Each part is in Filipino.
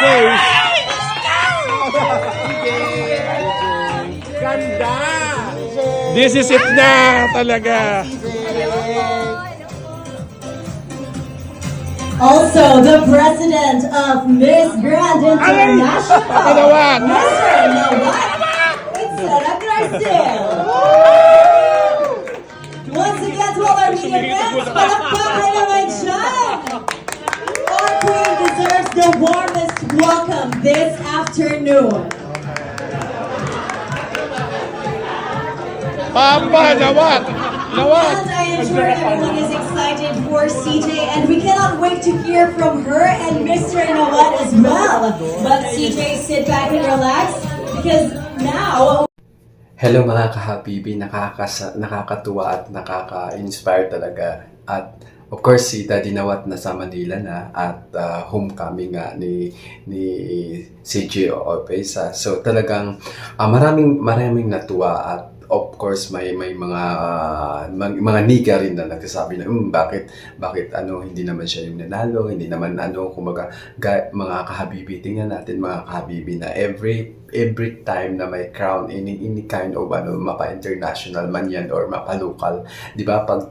Okay. Ganda! This is it na talaga. Also, the president of Miss Grand International, Panawan. Mr. Nawat Itzara Garcia. Once again, to all our media friends, palakpakan naman siya. Our queen deserves the warmest welcome this afternoon. Papa, Nawat. Nawat. And I am sure everyone is excited for CJ, and we cannot wait to hear from her and Mr. Nawat as well. But CJ, sit back and relax, because now... Hello mga kahabibi, nakakatuwa at nakaka-inspire talaga. At of course si Daddy Nawat nasa Manila na at homecoming nga ni CJ Oropesa. So talagang maraming natuwa at of course may mga niga rin na nagsasabi na bakit hindi naman siya yung nanalo, hindi naman kumaga mga kahabibi, tingnan natin mga kahabibi na every time na may crown any kind of mapa international man yan or mapa local, di ba, pag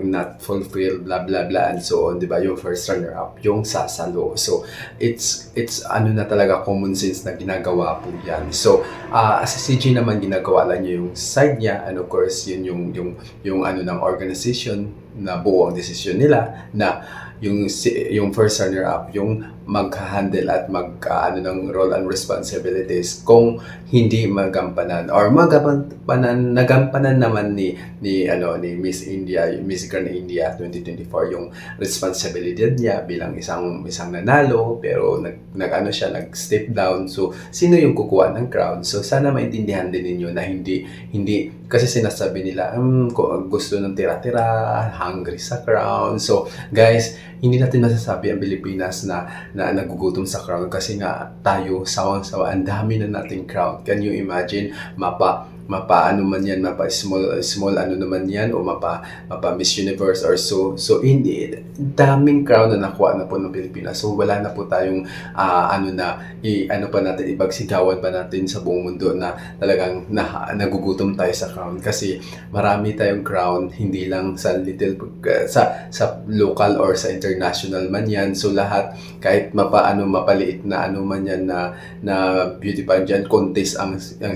not fulfill blah blah blah and so on, di ba, yung first runner up yung sasalo. So it's na talaga common sense na ginagawa po yan. So sa CJ naman ginagawa lang niya yung side niya, and of course yun yung ng organization na buo ang desisyon nila na yung first runner up yung mag-handle at ng role and responsibilities kung hindi magampanan or nagampanan naman ni Miss India, Miss Grand India 2024 yung responsibility niya bilang isang nanalo, pero nag-step down. So sino yung kukuha ng crown? So sana maintindihan din ninyo na hindi kasi sinasabi nila gusto ng tira-tira, hungry sa crown. So guys, hindi natin masasabi ang Pilipinas na nagugutom sa crown kasi nga tayo sawang-sawa, ang dami na nating crown. Can you imagine, mapa small naman yan, o mapa Miss Universe or so hindi, daming crown na nakuha na po ng Pilipinas. So wala na po tayong ibagsigawan pa natin sa buong mundo na talagang nagugutom tayo sa crown, kasi marami tayong crown, hindi lang sa sa local or sa international man yan. So lahat, kahit mapaliit na man yan na beauty pageant contest ang